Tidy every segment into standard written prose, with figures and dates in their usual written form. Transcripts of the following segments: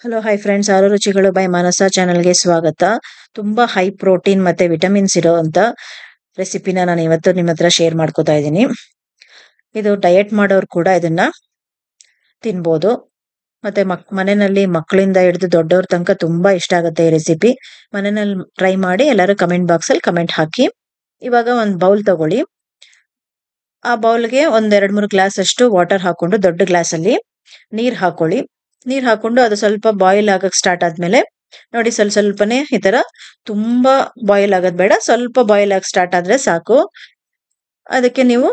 Hello hi friends, ಆರು ರುಚಿಗಳು by ಮಾನಸ ಚಾನಲ್ಗೆ ಸ್ವಾಗತ. ತುಂಬಾ ಹೈ ಪ್ರೋಟೀನ್ ಮತ್ತೆ ವಿಟಮಿನ್ಸ್ ಇರೋಂಥ ರೆಸಿಪಿನ ನಾನು ಇವತ್ತು ನಿಮ್ಮ ಹತ್ರ ಶೇರ್ ಮಾಡ್ಕೋತಾ ಇದ್ದೀನಿ. ಇದು ಡಯಟ್ ಮಾಡೋರು ಕೂಡ ಇದನ್ನ ತಿನ್ಬೋದು. ಮತ್ತೆ ಮನೆಯಲ್ಲಿ ಮಕ್ಕಳಿಂದ ಹಿಡಿದು ದೊಡ್ಡವ್ರ ತನಕ ತುಂಬಾ ಇಷ್ಟ ಆಗುತ್ತೆ ಈ ರೆಸಿಪಿ. ಮನೆಯಲ್ಲಿ ಟ್ರೈ ಮಾಡಿ ಎಲ್ಲರೂ ಕಮೆಂಟ್ ಬಾಕ್ಸ್ ಅಲ್ಲಿ ಕಮೆಂಟ್ ಹಾಕಿ. ಇವಾಗ ಒಂದು ಬೌಲ್ ತಗೊಳ್ಳಿ. ಆ ಬೌಲ್ಗೆ ಒಂದ್ 2-3 ಗ್ಲಾಸ್ ಅಷ್ಟು ವಾಟರ್ ಹಾಕೊಂಡು ದೊಡ್ಡ ಗ್ಲಾಸ್ ಅಲ್ಲಿ ನೀರ್ ಹಾಕೊಳ್ಳಿ. ನೀರ್ ಹಾಕೊಂಡು ಅದು ಸ್ವಲ್ಪ ಬಾಯ್ಲ್ ಆಗಕ್ ಸ್ಟಾರ್ಟ್ ಆದ್ಮೇಲೆ ನೋಡಿ, ಸ್ವಲ್ಪನೇ ಈ ತರ ತುಂಬಾ ಬಾಯ್ಲ್ ಆಗೋದ್ ಬೇಡ, ಸ್ವಲ್ಪ ಬಾಯ್ಲ್ ಆಗಿ ಸ್ಟಾರ್ಟ್ ಆದ್ರೆ ಸಾಕು. ಅದಕ್ಕೆ ನೀವು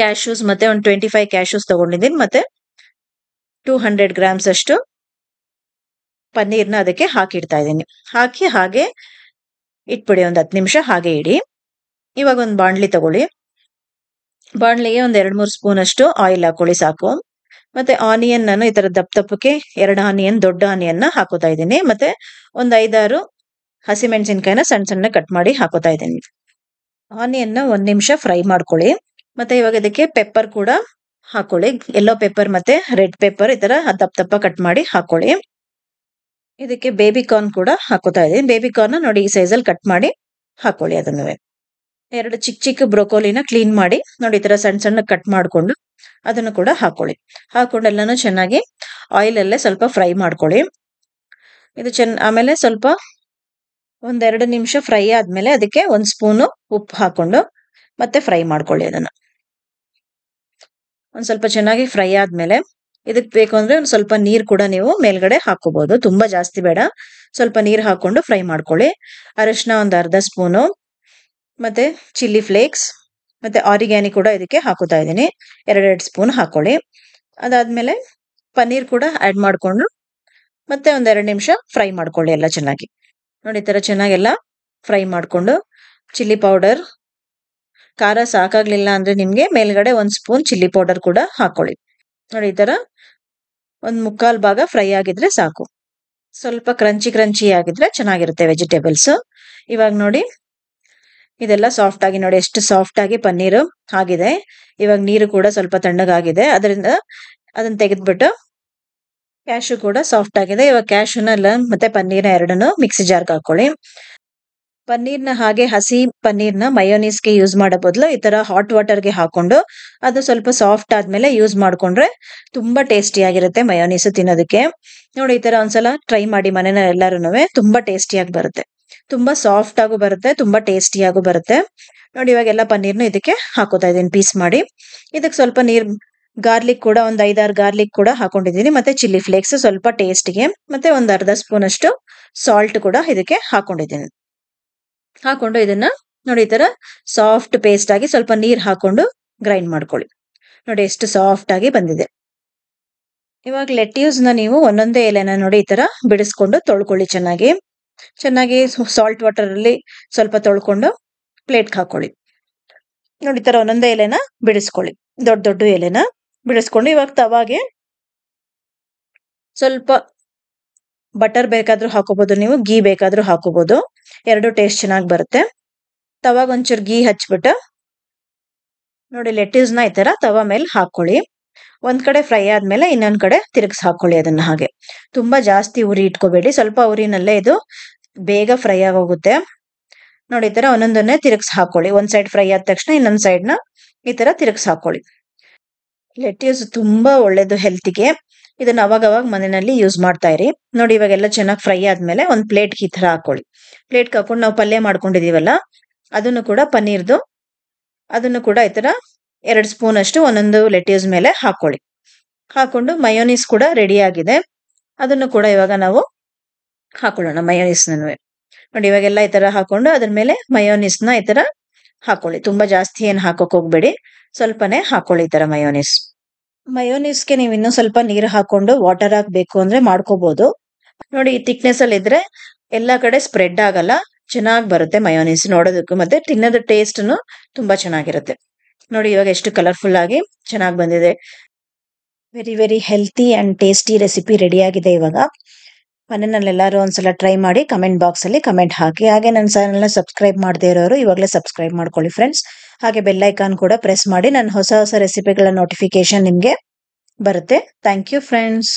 ಕ್ಯಾಶ್ಯೂಸ್ ಮತ್ತೆ ಒಂದು 25 ಕ್ಯಾಶ್ಯೂಸ್ ತಗೊಂಡಿದ್ದೀನಿ, ಮತ್ತೆ 200 ಗ್ರಾಮ್ಸ್ ಅಷ್ಟು ಪನ್ನೀರ್ನ ಅದಕ್ಕೆ ಹಾಕಿಡ್ತಾ ಇದ್ದೀನಿ. ಹಾಕಿ ಹಾಗೆ ಇಟ್ಬಿಡಿ, ಒಂದು 10 ನಿಮಿಷ ಹಾಗೆ ಇಡಿ. ಇವಾಗ ಒಂದು ಬಾಣ್ಲಿ ತಗೊಳ್ಳಿ. ಬಾಣ್ಲಿಗೆ ಒಂದ್ 2-3 ಸ್ಪೂನ್ ಅಷ್ಟು ಆಯಿಲ್ ಹಾಕೊಳ್ಳಿ ಸಾಕು. ಮತ್ತೆ ಆನಿಯನ್ ನಾನು ಈ ತರ ದಪ್ಪಕ್ಕೆ 2 ಆನಿಯನ್, ದೊಡ್ಡ ಆನಿಯನ್ ಹಾಕೋತಾ ಇದ್ದೀನಿ. ಮತ್ತೆ ಒಂದ್ 5-6 ಹಸಿಮೆಣಸಿನ್ಕಾಯಿನ ಸಣ್ಣ ಸಣ್ಣ ಕಟ್ ಮಾಡಿ ಹಾಕೋತಾ ಇದ್ದೀನಿ. ಆನಿಯನ್ 1 ನಿಮಿಷ ಫ್ರೈ ಮಾಡ್ಕೊಳ್ಳಿ. ಮತ್ತೆ ಇವಾಗ ಇದಕ್ಕೆ ಪೆಪ್ಪರ್ ಕೂಡ ಹಾಕೊಳ್ಳಿ. ಯೆಲ್ಲೋ ಪೆಪ್ಪರ್ ಮತ್ತೆ ರೆಡ್ ಪೆಪ್ಪರ್ ಈ ತರ ದಪ್ಪ ಕಟ್ ಮಾಡಿ ಹಾಕೊಳ್ಳಿ. ಇದಕ್ಕೆ ಬೇಬಿ ಕಾರ್ನ್ ಕೂಡ ಹಾಕೋತಾ ಇದ್ದೀನಿ. ಬೇಬಿ ಕಾರ್ನ್ ನೋಡಿ ಈ ಸೈಜ್ ಅಲ್ಲಿ ಕಟ್ ಮಾಡಿ ಹಾಕೊಳ್ಳಿ. ಅದನ್ನು 2 ಚಿಕ್ಕ ಬ್ರೊಕೋಲಿನ ಕ್ಲೀನ್ ಮಾಡಿ ನೋಡಿ ಈ ತರ ಸಣ್ಣ ಸಣ್ಣ ಕಟ್ ಮಾಡ್ಕೊಂಡು ಅದನ್ನು ಕೂಡ ಹಾಕೊಳ್ಳಿ. ಹಾಕೊಂಡು ಎಲ್ಲಾನು ಚೆನ್ನಾಗಿ ಆಯಿಲ್ ಅಲ್ಲೇ ಸ್ವಲ್ಪ ಫ್ರೈ ಮಾಡ್ಕೊಳ್ಳಿ. ಇದು ಆಮೇಲೆ ಸ್ವಲ್ಪ ಒಂದ್ 2 ನಿಮಿಷ ಫ್ರೈ ಆದ್ಮೇಲೆ ಅದಕ್ಕೆ 1 ಸ್ಪೂನು ಉಪ್ಪು ಹಾಕೊಂಡು ಮತ್ತೆ ಫ್ರೈ ಮಾಡ್ಕೊಳ್ಳಿ. ಅದನ್ನ ಒಂದ್ ಸ್ವಲ್ಪ ಚೆನ್ನಾಗಿ ಫ್ರೈ ಆದ್ಮೇಲೆ ಇದಕ್ ಬೇಕು ಅಂದ್ರೆ ಒಂದ್ ಸ್ವಲ್ಪ ನೀರ್ ಕೂಡ ನೀವು ಮೇಲ್ಗಡೆ ಹಾಕೋಬಹುದು. ತುಂಬಾ ಜಾಸ್ತಿ ಬೇಡ, ಸ್ವಲ್ಪ ನೀರ್ ಹಾಕೊಂಡು ಫ್ರೈ ಮಾಡ್ಕೊಳ್ಳಿ. ಅರಿಶಿನ ಒಂದ್ 1/2 ಸ್ಪೂನು, ಮತ್ತೆ ಚಿಲ್ಲಿ ಫ್ಲೇಕ್ಸ್ ಮತ್ತೆ ಆರಿಗ್ಯಾನಿ ಕೂಡ ಇದಕ್ಕೆ ಹಾಕೋತಾ ಇದ್ದೀನಿ. 2 ಸ್ಪೂನ್ ಹಾಕೊಳ್ಳಿ. ಅದಾದ್ಮೇಲೆ ಪನ್ನೀರ್ ಕೂಡ ಆಡ್ ಮಾಡ್ಕೊಂಡು ಮತ್ತೆ ಒಂದ್ 2 ನಿಮಿಷ ಫ್ರೈ ಮಾಡ್ಕೊಳ್ಳಿ ಎಲ್ಲ ಚೆನ್ನಾಗಿ. ನೋಡಿ ಈ ತರ ಚೆನ್ನಾಗೆಲ್ಲ ಫ್ರೈ ಮಾಡ್ಕೊಂಡು ಚಿಲ್ಲಿ ಪೌಡರ್, ಖಾರ ಸಾಕಾಗ್ಲಿಲ್ಲ ಅಂದ್ರೆ ನಿಮ್ಗೆ ಮೇಲ್ಗಡೆ 1 ಸ್ಪೂನ್ ಚಿಲ್ಲಿ ಪೌಡರ್ ಕೂಡ ಹಾಕೊಳ್ಳಿ. ನೋಡಿ ಈ ತರ ಒಂದ್ 1/4 ಭಾಗ ಫ್ರೈ ಆಗಿದ್ರೆ ಸಾಕು. ಸ್ವಲ್ಪ ಕ್ರಂಚಿ ಆಗಿದ್ರೆ ಚೆನ್ನಾಗಿರುತ್ತೆ ವೆಜಿಟೇಬಲ್ಸ್. ಇವಾಗ ನೋಡಿ ಇದೆಲ್ಲ ಸಾಫ್ಟ್ ಆಗಿ, ನೋಡಿ ಎಷ್ಟು ಸಾಫ್ಟ್ ಆಗಿ ಪನ್ನೀರ್ ಆಗಿದೆ. ಇವಾಗ ನೀರು ಕೂಡ ಸ್ವಲ್ಪ ತಣ್ಣಗಾಗಿದೆ, ಅದರಿಂದ ಅದನ್ನ ತೆಗೆದ್ಬಿಟ್ಟು ಕ್ಯಾಶು ಕೂಡ ಸಾಫ್ಟ್ ಆಗಿದೆ. ಇವಾಗ ಕ್ಯಾಶುನೆಲ್ಲ ಮತ್ತೆ ಪನ್ನೀರ್ನ ಎರಡನ್ನು ಮಿಕ್ಸಿ ಜಾರ್ಗೆ ಹಾಕೊಳ್ಳಿ. ಪನ್ನೀರ್ನ ಹಾಗೆ ಹಸಿ ಪನ್ನೀರ್ನ ಮಯೋನೀಸ್ಗೆ ಯೂಸ್ ಮಾಡೋ ಬದಲು ಈ ತರ ಹಾಟ್ ವಾಟರ್ಗೆ ಹಾಕೊಂಡು ಅದು ಸ್ವಲ್ಪ ಸಾಫ್ಟ್ ಆದ್ಮೇಲೆ ಯೂಸ್ ಮಾಡ್ಕೊಂಡ್ರೆ ತುಂಬಾ ಟೇಸ್ಟಿ ಆಗಿರುತ್ತೆ ಮಯೋನೀಸ್ ತಿನ್ನೋದಕ್ಕೆ. ನೋಡಿ ಈ ತರ ಒಂದ್ಸಲ ಟ್ರೈ ಮಾಡಿ ಮನೇನ ಎಲ್ಲಾರುನುವೆ. ತುಂಬಾ ಟೇಸ್ಟಿಯಾಗಿ ಬರುತ್ತೆ, ತುಂಬಾ ಸಾಫ್ಟ್ ಆಗು ಬರುತ್ತೆ, ತುಂಬಾ ಟೇಸ್ಟಿಯಾಗೂ ಬರುತ್ತೆ. ನೋಡಿ ಇವಾಗ ಎಲ್ಲ ಪನ್ನೀರ್ನ ಇದಕ್ಕೆ ಹಾಕೋತಾ ಇದ್ದೀನಿ ಪೀಸ್ ಮಾಡಿ. ಇದಕ್ಕೆ ಸ್ವಲ್ಪ ನೀರ್, ಗಾರ್ಲಿಕ್ ಕೂಡ ಒಂದ್ 5-6 ಗಾರ್ಲಿಕ್ ಕೂಡ ಹಾಕೊಂಡಿದ್ದೀನಿ, ಮತ್ತೆ ಚಿಲ್ಲಿ ಫ್ಲೇಕ್ಸ್ ಸ್ವಲ್ಪ ಟೇಸ್ಟ್ಗೆ, ಮತ್ತೆ ಒಂದ್ 1/2 ಸ್ಪೂನ್ ಅಷ್ಟು ಸಾಲ್ಟ್ ಕೂಡ ಇದಕ್ಕೆ ಹಾಕೊಂಡಿದ್ದೀನಿ. ಹಾಕೊಂಡು ಇದನ್ನ ನೋಡಿ ಈ ತರ ಸಾಫ್ಟ್ ಪೇಸ್ಟ್ ಆಗಿ ಸ್ವಲ್ಪ ನೀರ್ ಹಾಕೊಂಡು ಗ್ರೈಂಡ್ ಮಾಡ್ಕೊಳ್ಳಿ. ನೋಡಿ ಎಷ್ಟು ಸಾಫ್ಟ್ ಆಗಿ ಬಂದಿದೆ. ಇವಾಗ ಲೆಟ್ಯೂಸ್ ನ ನೀವು ಒಂದೊಂದೇ ಎಲೆನ ನೋಡಿ ಈ ತರ ಬಿಡಿಸ್ಕೊಂಡು ತೊಳ್ಕೊಳ್ಳಿ. ಚೆನ್ನಾಗಿ ಸಾಲ್ಟ್ ವಾಟರ್ ಅಲ್ಲಿ ಸ್ವಲ್ಪ ತೊಳ್ಕೊಂಡು ಪ್ಲೇಟ್ಗೆ ಹಾಕೊಳ್ಳಿ. ನೋಡಿ ಈ ತರ ಒಂದೊಂದೇ ಎಲೆನ ಬಿಡಿಸ್ಕೊಳ್ಳಿ, ದೊಡ್ಡ ಎಲೆನ ಬಿಡಿಸ್ಕೊಂಡು ಇವಾಗ ತವಾಗೆ ಸ್ವಲ್ಪ ಬಟರ್ ಬೇಕಾದ್ರೂ ಹಾಕೋಬಹುದು, ನೀವು ಗೀ ಬೇಕಾದ್ರೂ ಹಾಕೋಬಹುದು. 2 ಟೇಸ್ಟ್ ಚೆನ್ನಾಗಿ ಬರುತ್ತೆ. ತವಾಗ ಒಂಚೂರು ಗೀ ಹಚ್ಬಿಟ್ಟು ನೋಡಿ ಲೆಟ್ಯೂಸ್ ನ ಈ ತರ ತವಾ ಮೇಲೆ ಹಾಕೊಳ್ಳಿ. ಒಂದ್ ಕಡೆ ಫ್ರೈ ಆದ್ಮೇಲೆ ಇನ್ನೊಂದ್ ಕಡೆ ತಿರುಗಿಸ್ ಹಾಕೊಳ್ಳಿ. ಅದನ್ನ ಹಾಗೆ ತುಂಬಾ ಜಾಸ್ತಿ ಉರಿ ಇಟ್ಕೋಬೇಡಿ, ಸ್ವಲ್ಪ ಉರಿನಲ್ಲೇ ಇದು ಬೇಗ ಫ್ರೈ ಆಗೋಗುತ್ತೆ. ನೋಡಿ ಈ ತರ ಒಂದೊಂದನ್ನೇ ತಿರುಗಿಸ್ ಹಾಕೊಳ್ಳಿ. ಒಂದ್ ಸೈಡ್ ಫ್ರೈ ಆದ ತಕ್ಷಣ ಇನ್ನೊಂದ್ ಸೈಡ್ ನ ಈ ತರ ತಿರುಗಿಸ್ ಹಾಕೊಳ್ಳಿ. ಲೆಟ್ಯೂಸ್ ತುಂಬಾ ಒಳ್ಳೇದು ಹೆಲ್ತ್ಗೆ. ಇದನ್ನ ಅವಾಗವಾಗ ಮನೆಯಲ್ಲಿ ಯೂಸ್ ಮಾಡ್ತಾ ಇರಿ. ನೋಡಿ ಇವಾಗೆಲ್ಲ ಚೆನ್ನಾಗಿ ಫ್ರೈ ಆದ್ಮೇಲೆ ಒಂದ್ ಪ್ಲೇಟ್ ಈ ತರ ಹಾಕೊಳ್ಳಿ. ಪ್ಲೇಟ್ಗೆ ಹಾಕೊಂಡು ನಾವು ಪಲ್ಯ ಮಾಡ್ಕೊಂಡಿದೀವಲ್ಲ ಅದನ್ನು ಕೂಡ ಪನ್ನೀರ್ದು, ಅದನ್ನು ಕೂಡ ಈ ತರ 2 ಸ್ಪೂನ್ ಅಷ್ಟು ಒಂದೊಂದು ಲೆಟ್ಯೂಸ್ ಮೇಲೆ ಹಾಕೊಳ್ಳಿ. ಹಾಕೊಂಡು ಮಯೋನೀಸ್ ಕೂಡ ರೆಡಿ ಆಗಿದೆ, ಅದನ್ನು ಕೂಡ ಇವಾಗ ನಾವು ಹಾಕೊಳ್ಳೋಣ. ಮಯೋನೀಸ್ ನೋಡಿ ಇವಾಗೆಲ್ಲ ಈ ತರ ಹಾಕೊಂಡು ಅದ್ರ ಮೇಲೆ ಮಯೋನೀಸ್ ನ ಈ ತರ ಹಾಕೊಳ್ಳಿ. ತುಂಬಾ ಜಾಸ್ತಿ ಏನ್ ಹಾಕೋಕ್ ಹೋಗ್ಬೇಡಿ, ಸ್ವಲ್ಪನೇ ಹಾಕೊಳ್ಳಿ ಈ ತರ ಮಯೋನೀಸ್ಗೆ ನೀವು ಇನ್ನೂ ಸ್ವಲ್ಪ ನೀರು ಹಾಕೊಂಡು ವಾಟರ್ ಹಾಕ್ಬೇಕು ಅಂದ್ರೆ ಮಾಡ್ಕೋಬಹುದು. ನೋಡಿ ಈ ಥಿಕ್ನೆಸ್ ಅಲ್ಲಿ ಇದ್ರೆ ಎಲ್ಲಾ ಕಡೆ ಸ್ಪ್ರೆಡ್ ಆಗಲ್ಲ, ಚೆನ್ನಾಗಿ ಬರುತ್ತೆ ಮಯೋನೀಸ್ ನೋಡೋದಕ್ಕೂ, ಮತ್ತೆ ತಿನ್ನೋದ ಟೇಸ್ಟ್ ತುಂಬಾ ಚೆನ್ನಾಗಿರುತ್ತೆ. ನೋಡಿ ಇವಾಗ ಎಷ್ಟು ಕಲರ್ಫುಲ್ ಆಗಿ ಚೆನ್ನಾಗಿ ಬಂದಿದೆ. Very healthy and tasty recipe ready ಆಗಿದೆ. ಇವಾಗ ಮನೆಯಲ್ಲಿ ಎಲ್ಲರೂ ಒಂದ್ಸಲ ಟ್ರೈ ಮಾಡಿ ಕಮೆಂಟ್ ಬಾಕ್ಸ್ ಅಲ್ಲಿ ಕಮೆಂಟ್ ಹಾಕಿ. ಹಾಗೆ ನನ್ನ ಚಾನೆಲ್ ನ ಸಬ್ಸ್ಕ್ರೈಬ್ ಮಾಡದೇ ಇರೋರು ಇವಾಗಲೇ ಸಬ್ಸ್ಕ್ರೈಬ್ ಮಾಡ್ಕೊಳ್ಳಿ ಫ್ರೆಂಡ್ಸ್. ಹಾಗೆ ಬೆಲ್ ಐಕಾನ್ ಕೂಡ ಪ್ರೆಸ್ ಮಾಡಿ, ನನ್ನ ಹೊಸ ರೆಸಿಪಿಗಳ ನೋಟಿಫಿಕೇಶನ್ ನಿಮ್ಗೆ ಬರುತ್ತೆ. Thank you friends.